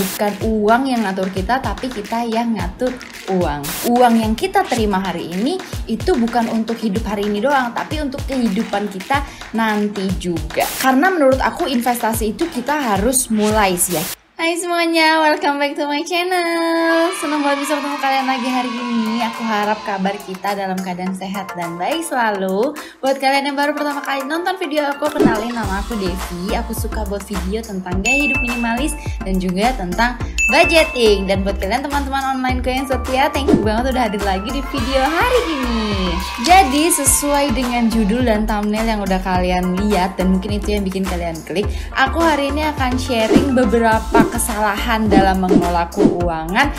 Bukan uang yang ngatur kita, tapi kita yang ngatur uang. Uang yang kita terima hari ini itu bukan untuk hidup hari ini doang, tapi untuk kehidupan kita nanti juga. Karena menurut aku investasi itu kita harus mulai sih ya. Hai semuanya, welcome back to my channel. Senang banget bisa ketemu kalian lagi hari ini. Aku harap kabar kita dalam keadaan sehat dan baik selalu. Buat kalian yang baru pertama kali nonton video aku, kenalin nama aku Devi. Aku suka buat video tentang gaya hidup minimalis dan juga tentang budgeting. Dan buat kalian teman-teman onlineku yang setia, thank you banget udah hadir lagi di video hari ini. Jadi sesuai dengan judul dan thumbnail yang udah kalian lihat, dan mungkin itu yang bikin kalian klik, aku hari ini akan sharing beberapa kesalahan dalam mengelola keuangan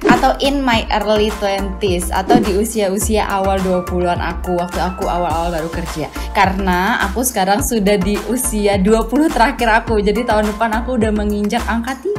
atau in my early 20s atau di usia-usia awal 20-an aku, waktu aku awal-awal baru kerja. Karena aku sekarang sudah di usia 20 terakhir aku, jadi tahun depan aku udah menginjak angka 3.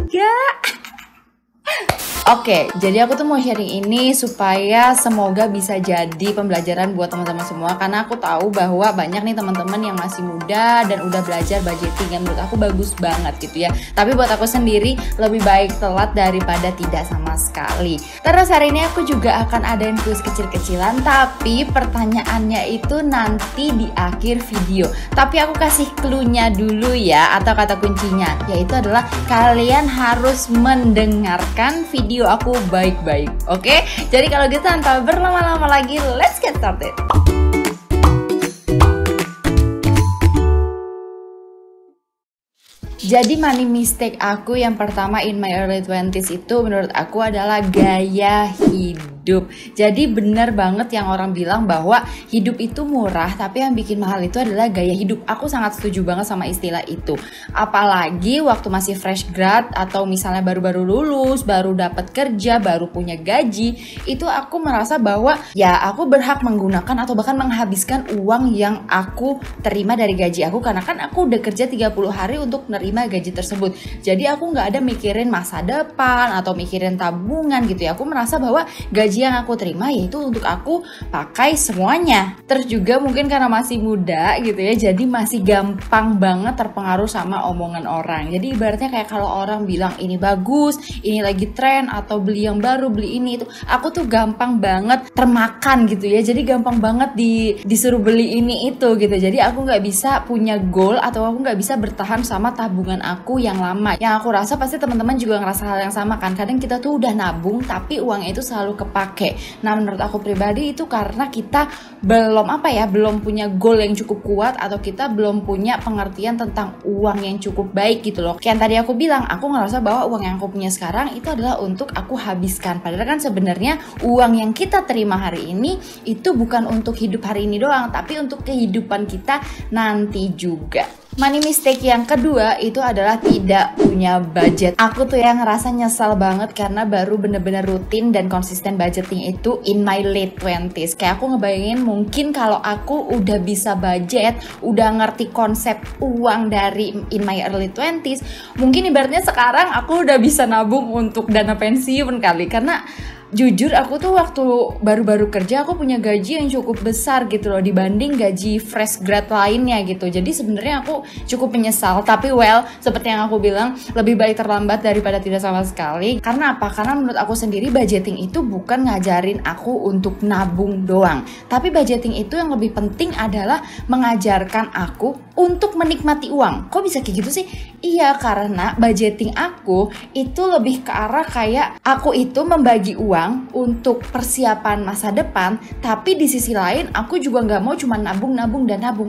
Oke, jadi aku tuh mau sharing ini supaya semoga bisa jadi pembelajaran buat teman-teman semua. Karena aku tahu bahwa banyak nih teman-teman yang masih muda dan udah belajar budgeting, yang menurut aku bagus banget gitu ya. Tapi buat aku sendiri lebih baik telat daripada tidak sama sekali. Terus hari ini aku juga akan adain kuis kecil-kecilan, tapi pertanyaannya itu nanti di akhir video. Tapi aku kasih clue-nya dulu ya, atau kata kuncinya, yaitu adalah kalian harus mendengarkan video aku baik-baik. Oke? Jadi kalau gitu tanpa berlama-lama lagi, let's get started. Jadi money mistake aku yang pertama in my early 20s itu menurut aku adalah gaya hidup. Jadi bener banget yang orang bilang bahwa hidup itu murah, tapi yang bikin mahal itu adalah gaya hidup. Aku sangat setuju banget sama istilah itu. Apalagi waktu masih fresh grad atau misalnya baru-baru lulus, baru dapat kerja, baru punya gaji, itu aku merasa bahwa ya aku berhak menggunakan atau bahkan menghabiskan uang yang aku terima dari gaji aku, karena kan aku udah kerja 30 hari untuk nerima gaji tersebut. Jadi aku nggak ada mikirin masa depan atau mikirin tabungan gitu ya. Aku merasa bahwa gaji yang aku terima yaitu untuk aku pakai semuanya. Terus juga mungkin karena masih muda gitu ya, jadi masih gampang banget terpengaruh sama omongan orang. Jadi ibaratnya kayak kalau orang bilang ini bagus, ini lagi tren, atau beli yang baru, beli ini itu, aku tuh gampang banget termakan gitu ya. Jadi gampang banget disuruh beli ini itu gitu. Jadi aku nggak bisa punya goal atau aku nggak bisa bertahan sama tabungan aku yang lama. Yang aku rasa pasti teman-teman juga ngerasa hal yang sama kan. Kadang kita tuh udah nabung tapi uangnya itu selalu kepake. Nah menurut aku pribadi itu karena kita belum belum punya goal yang cukup kuat, atau kita belum punya pengertian tentang uang yang cukup baik gitu loh. Kayak yang tadi aku bilang, aku ngerasa bahwa uang yang aku punya sekarang itu adalah untuk aku habiskan. Padahal kan sebenarnya uang yang kita terima hari ini itu bukan untuk hidup hari ini doang, tapi untuk kehidupan kita nanti juga. Money mistake yang kedua itu adalah tidak punya budget. Aku tuh yang ngerasa nyesal banget karena baru bener-bener rutin dan konsisten budgeting itu in my late 20s. Kayak aku ngebayangin mungkin kalau aku udah bisa budget, udah ngerti konsep uang dari in my early 20s, mungkin ibaratnya sekarang aku udah bisa nabung untuk dana pensiun kali. Karena jujur aku tuh waktu baru-baru kerja aku punya gaji yang cukup besar gitu loh dibanding gaji fresh grad lainnya gitu. Jadi sebenarnya aku cukup menyesal, tapi seperti yang aku bilang, lebih baik terlambat daripada tidak sama sekali. Karena apa? Karena menurut aku sendiri budgeting itu bukan ngajarin aku untuk nabung doang, tapi budgeting itu yang lebih penting adalah mengajarkan aku untuk menikmati uang. Kok bisa kayak gitu sih? Iya, karena budgeting aku itu lebih ke arah kayak aku itu membagi uang untuk persiapan masa depan, tapi di sisi lain aku juga nggak mau cuma nabung,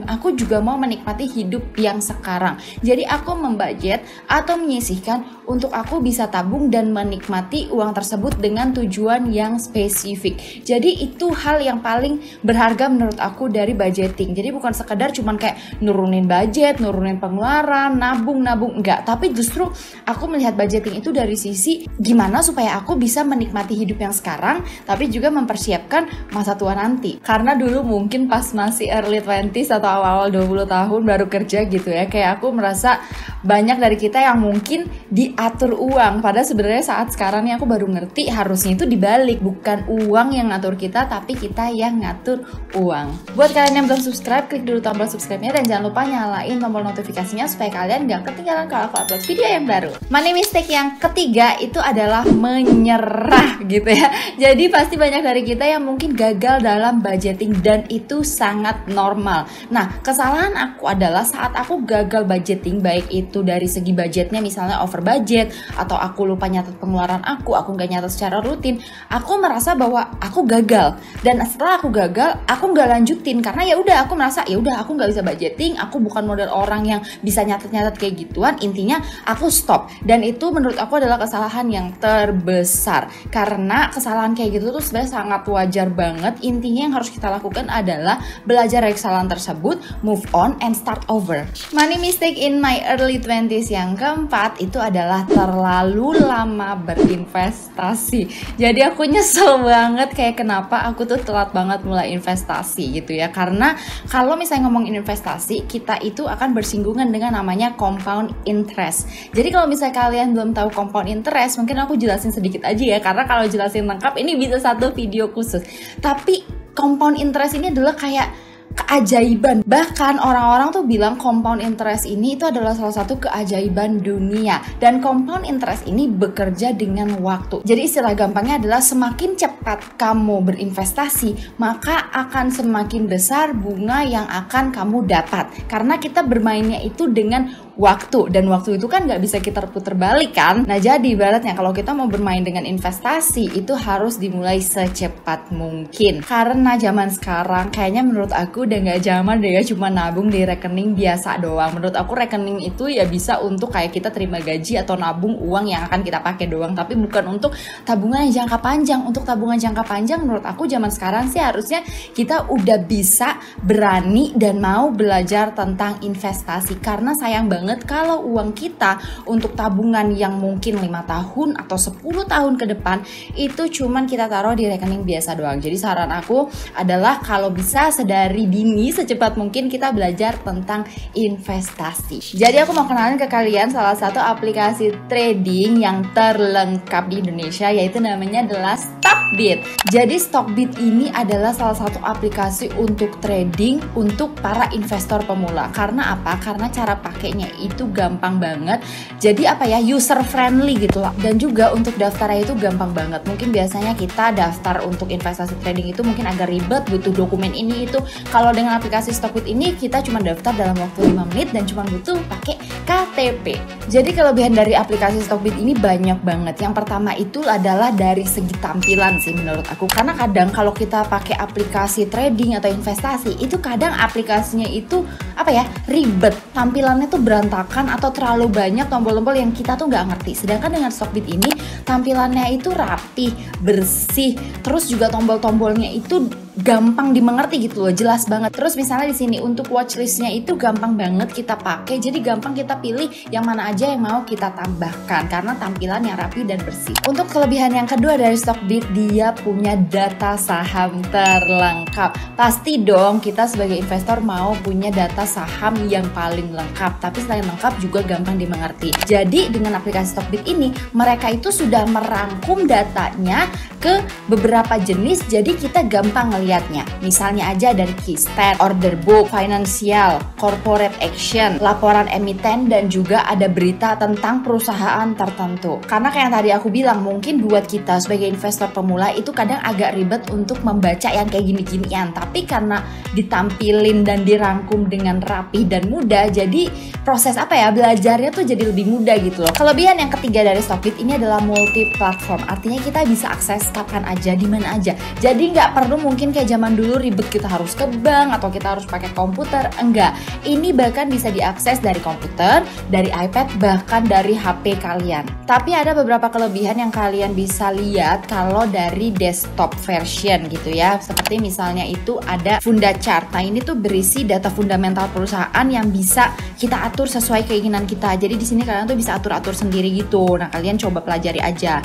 aku juga mau menikmati hidup yang sekarang. Jadi aku membudget atau menyisihkan untuk aku bisa tabung dan menikmati uang tersebut dengan tujuan yang spesifik. Jadi itu hal yang paling berharga menurut aku dari budgeting. Jadi bukan sekedar cuman kayak nurunin budget, nurunin pengeluaran, nabung, enggak. Tapi justru aku melihat budgeting itu dari sisi gimana supaya aku bisa menikmati hidup hidup yang sekarang, tapi juga mempersiapkan masa tua nanti. Karena dulu mungkin pas masih early 20s atau awal-awal 20 tahun baru kerja gitu ya, kayak aku merasa banyak dari kita yang mungkin diatur uang. Padahal sebenarnya saat sekarang nih aku baru ngerti harusnya itu dibalik, bukan uang yang ngatur kita, tapi kita yang ngatur uang. Buat kalian yang belum subscribe, klik dulu tombol subscribe-nya dan jangan lupa nyalain tombol notifikasinya supaya kalian gak ketinggalan kalau aku upload video yang baru. Money mistake yang ketiga itu adalah menyerah gitu ya. Jadi pasti banyak dari kita yang mungkin gagal dalam budgeting dan itu sangat normal. Nah, kesalahan aku adalah saat aku gagal budgeting, baik itu dari segi budgetnya misalnya over budget, atau aku lupa nyatet pengeluaran aku gak nyatet secara rutin, aku merasa bahwa aku gagal. Dan setelah aku gagal, aku gak lanjutin karena ya udah aku merasa ya udah aku gak bisa budgeting, aku bukan model orang yang bisa nyatet-nyatet kayak gituan. Intinya aku stop, dan itu menurut aku adalah kesalahan yang terbesar karena kesalahan kayak gitu tuh sebenarnya sangat wajar banget. Intinya yang harus kita lakukan adalah belajar dari kesalahan tersebut, move on and start over. Money mistake in my early 20s yang keempat itu adalah terlalu lama berinvestasi. Jadi aku nyesel banget kayak kenapa aku tuh telat banget mulai investasi gitu ya, karena kalau misalnya ngomongin investasi, kita itu akan bersinggungan dengan namanya compound interest. Jadi kalau misalnya kalian belum tahu compound interest, mungkin aku jelasin sedikit aja ya, karena kalau jelasin lengkap ini bisa satu video khusus. Tapi compound interest ini adalah kayak keajaiban. Bahkan orang-orang tuh bilang compound interest ini itu adalah salah satu keajaiban dunia. Dan compound interest ini bekerja dengan waktu. Jadi istilah gampangnya adalah semakin cepat kamu berinvestasi, maka akan semakin besar bunga yang akan kamu dapat. Karena kita bermainnya itu dengan waktu, dan waktu itu kan nggak bisa kita putar balik kan. Nah, jadi ibaratnya kalau kita mau bermain dengan investasi itu harus dimulai secepat mungkin. Karena zaman sekarang kayaknya menurut aku udah nggak zaman deh ya cuma nabung di rekening biasa doang. Menurut aku rekening itu ya bisa untuk kayak kita terima gaji atau nabung uang yang akan kita pakai doang, tapi bukan untuk tabungan yang jangka panjang. Untuk tabungan jangka panjang menurut aku zaman sekarang sih harusnya kita udah bisa berani dan mau belajar tentang investasi. Karena sayang banget kalau uang kita untuk tabungan yang mungkin 5 tahun atau 10 tahun ke depan itu cuman kita taruh di rekening biasa doang. Jadi saran aku adalah kalau bisa sedari dini secepat mungkin kita belajar tentang investasi. Jadi aku mau kenalin ke kalian salah satu aplikasi trading yang terlengkap di Indonesia, yaitu namanya adalah Stockbit. Jadi Stockbit ini adalah salah satu aplikasi untuk trading untuk para investor pemula. Karena apa? Karena cara pakainya itu gampang banget. Jadi apa ya, user friendly gitu lah. Dan juga untuk daftarnya itu gampang banget. Mungkin biasanya kita daftar untuk investasi trading itu mungkin agak ribet, butuh dokumen ini itu. Kalau dengan aplikasi Stockbit ini kita cuma daftar dalam waktu 5 menit dan cuma butuh pakai KTP. Jadi kelebihan dari aplikasi Stockbit ini banyak banget. Yang pertama itu adalah dari segi tampilan sih menurut aku. Karena kadang kalau kita pakai aplikasi trading atau investasi itu kadang aplikasinya itu apa ya, ribet. Tampilannya tuh berantakan atau terlalu banyak tombol-tombol yang kita tuh nggak ngerti. Sedangkan dengan Stockbit ini tampilannya itu rapi, bersih, terus juga tombol-tombolnya itu gampang dimengerti gitu loh, jelas banget. Terus misalnya di sini untuk watchlistnya itu gampang banget kita pakai, jadi gampang kita pilih yang mana aja yang mau kita tambahkan karena tampilan yang rapi dan bersih. Untuk kelebihan yang kedua dari Stockbit, dia punya data saham terlengkap. Pasti dong kita sebagai investor mau punya data saham yang paling lengkap, tapi selain lengkap juga gampang dimengerti. Jadi dengan aplikasi Stockbit ini mereka itu sudah merangkum datanya ke beberapa jenis, jadi kita gampang ngelihatnya. Misalnya aja dari key stat, order book, financial, corporate action, laporan emiten, dan juga ada berita tentang perusahaan tertentu. Karena kayak yang tadi aku bilang, mungkin buat kita sebagai investor pemula itu kadang agak ribet untuk membaca yang kayak gini-ginian, tapi karena ditampilin dan dirangkum dengan rapi dan mudah, jadi proses apa ya, belajarnya tuh jadi lebih mudah gitu loh. Kelebihan yang ketiga dari Stockbit ini adalah multi platform, artinya kita bisa akses kapan aja, di mana aja. Jadi nggak perlu mungkin kayak zaman dulu ribet kita harus ke bank atau kita harus pakai komputer. Enggak, ini bahkan bisa diakses dari komputer, dari iPad, bahkan dari HP kalian. Tapi ada beberapa kelebihan yang kalian bisa lihat kalau dari desktop version gitu ya. Seperti misalnya itu ada Funda Chart. Nah ini tuh berisi data fundamental perusahaan yang bisa kita atur sesuai keinginan kita. Jadi di sini kalian tuh bisa atur-atur sendiri gitu. Nah kalian coba pelajari aja.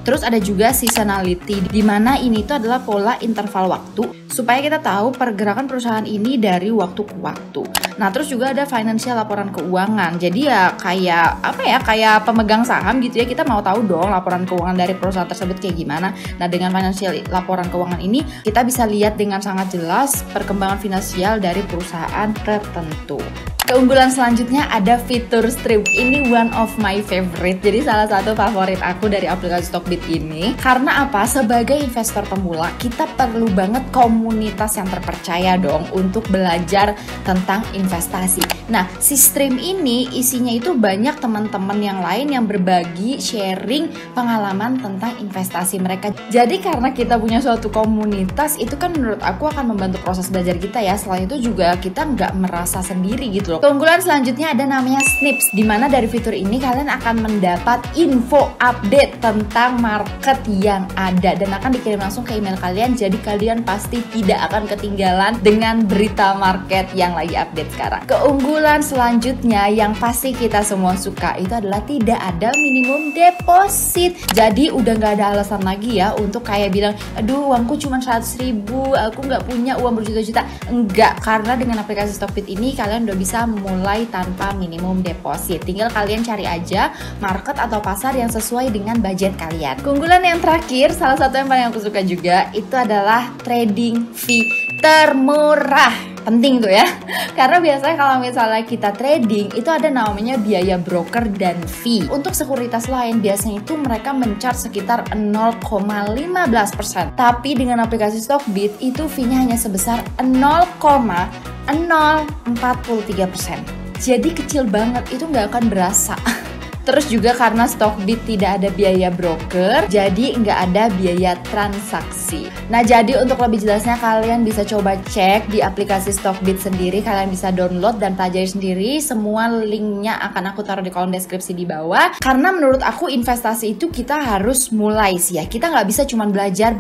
Terus ada juga seasonality, di mana ini tuh adalah pola interval waktu supaya kita tahu pergerakan perusahaan ini dari waktu ke waktu. Nah, terus juga ada financial, laporan keuangan. Jadi ya kayak apa ya, kayak pemegang saham gitu ya, kita mau tahu dong laporan keuangan dari perusahaan tersebut kayak gimana. Nah, dengan financial laporan keuangan ini kita bisa lihat dengan sangat jelas perkembangan finansial dari perusahaan tertentu. Keunggulan selanjutnya ada fitur stream. Ini one of my favorite. Jadi salah satu favorit aku dari aplikasi Stockbit ini. Karena apa? Sebagai investor pemula, kita perlu banget komunitas yang terpercaya dong untuk belajar tentang investasi. Nah, si stream ini isinya itu banyak teman-teman yang lain yang berbagi, sharing pengalaman tentang investasi mereka. Jadi karena kita punya suatu komunitas, itu kan menurut aku akan membantu proses belajar kita ya. Selain itu juga kita nggak merasa sendiri gitu loh. Keunggulan selanjutnya ada namanya Snips, dimana dari fitur ini kalian akan mendapat info update tentang market yang ada dan akan dikirim langsung ke email kalian. Jadi kalian pasti tidak akan ketinggalan dengan berita market yang lagi update sekarang. Keunggulan selanjutnya yang pasti kita semua suka itu adalah tidak ada minimum deposit. Jadi udah nggak ada alasan lagi ya untuk kayak bilang, aduh uangku cuma 100.000, aku nggak punya uang berjuta-juta. Enggak, karena dengan aplikasi Stockbit ini kalian udah bisa mulai tanpa minimum deposit. Tinggal kalian cari aja market atau pasar yang sesuai dengan budget kalian. Keunggulan yang terakhir, salah satu yang paling aku suka juga, itu adalah trading fee termurah. Penting tuh ya, karena biasanya kalau misalnya kita trading itu ada namanya biaya broker dan fee. Untuk sekuritas lain biasanya itu mereka men-charge sekitar 0,15%. Tapi dengan aplikasi Stockbit itu fee-nya hanya sebesar 0,043%. Jadi kecil banget, itu nggak akan berasa. Terus juga karena Stockbit tidak ada biaya broker, jadi nggak ada biaya transaksi. Nah, jadi untuk lebih jelasnya kalian bisa coba cek di aplikasi Stockbit sendiri. Kalian bisa download dan pelajari sendiri. Semua linknya akan aku taruh di kolom deskripsi di bawah. Karena menurut aku investasi itu kita harus mulai sih ya. Kita nggak bisa cuma belajar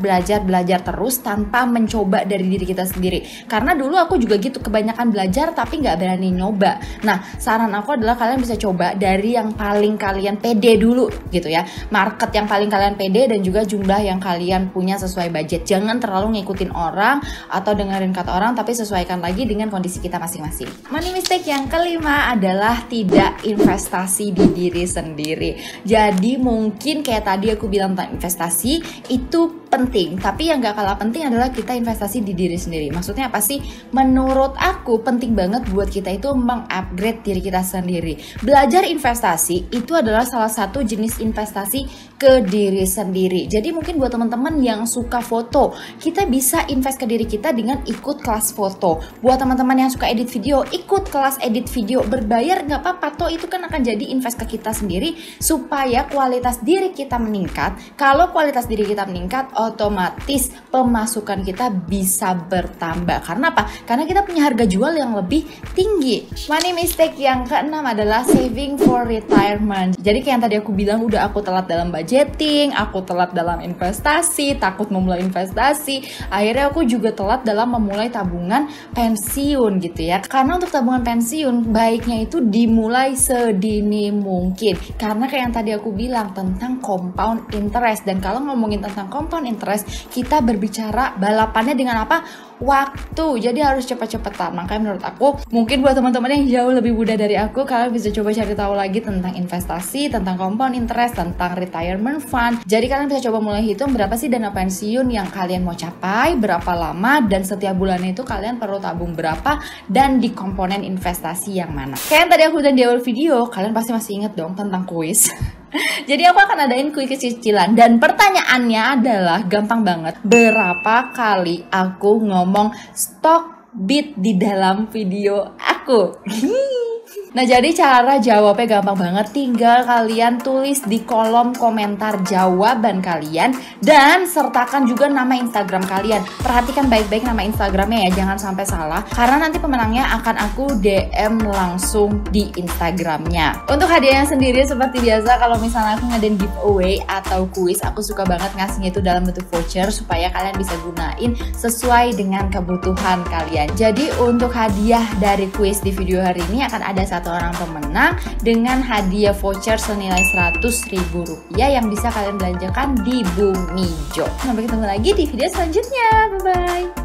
terus tanpa mencoba dari diri kita sendiri. Karena dulu aku juga gitu, kebanyakan belajar tapi nggak berani nyoba. Nah, saran aku adalah kalian bisa coba dari yang paling kalian pede dulu gitu ya, market yang paling kalian pede dan juga jumlah yang kalian punya sesuai budget. Jangan terlalu ngikutin orang atau dengerin kata orang, tapi sesuaikan lagi dengan kondisi kita masing-masing. Money mistake yang kelima adalah tidak investasi di diri sendiri. Jadi mungkin kayak tadi aku bilang tentang investasi itu penting, tapi yang gak kalah penting adalah kita investasi di diri sendiri. Maksudnya apa sih? Menurut aku penting banget buat kita itu mengupgrade diri kita sendiri. Belajar investasi itu adalah salah satu jenis investasi ke diri sendiri. Jadi mungkin buat teman-teman yang suka foto, kita bisa invest ke diri kita dengan ikut kelas foto. Buat teman-teman yang suka edit video, ikut kelas edit video. Berbayar gak apa-apa, toh itu kan akan jadi invest ke kita sendiri supaya kualitas diri kita meningkat. Kalau kualitas diri kita meningkat, otomatis pemasukan kita bisa bertambah. Karena apa? Karena kita punya harga jual yang lebih tinggi. Money mistake yang keenam adalah saving for retirement. Jadi kayak yang tadi aku bilang, udah aku telat dalam budgeting, aku telat dalam investasi, takut memulai investasi, akhirnya aku juga telat dalam memulai tabungan pensiun gitu ya. Karena untuk tabungan pensiun baiknya itu dimulai sedini mungkin. Karena kayak yang tadi aku bilang tentang compound interest, dan kalau ngomongin tentang compound interest, kita berbicara balapannya dengan apa? Waktu. Jadi harus cepat-cepatan. Makanya menurut aku, mungkin buat teman-teman yang jauh lebih muda dari aku, kalian bisa coba cari tahu lagi tentang investasi, tentang compound interest, tentang retirement fund. Jadi kalian bisa coba mulai hitung berapa sih dana pensiun yang kalian mau capai, berapa lama, dan setiap bulannya itu kalian perlu tabung berapa, dan di komponen investasi yang mana. Kayak yang tadi aku udah di awal video, kalian pasti masih inget dong tentang kuis. Jadi aku akan adain kuis cicilan, dan pertanyaannya adalah gampang banget. Berapa kali aku ngomong Stockbit di dalam video aku? Nah, jadi cara jawabnya gampang banget. Tinggal kalian tulis di kolom komentar jawaban kalian dan sertakan juga nama Instagram kalian. Perhatikan baik-baik nama Instagramnya ya, jangan sampai salah, karena nanti pemenangnya akan aku DM langsung di Instagramnya. Untuk hadiahnya sendiri seperti biasa, kalau misalnya aku ngadain giveaway atau kuis, aku suka banget ngasihnya itu dalam bentuk voucher supaya kalian bisa gunain sesuai dengan kebutuhan kalian. Jadi untuk hadiah dari kuis di video hari ini akan ada satu satu orang pemenang dengan hadiah voucher senilai Rp100.000 yang bisa kalian belanjakan di Bumijo. Sampai ketemu lagi di video selanjutnya. Bye-bye.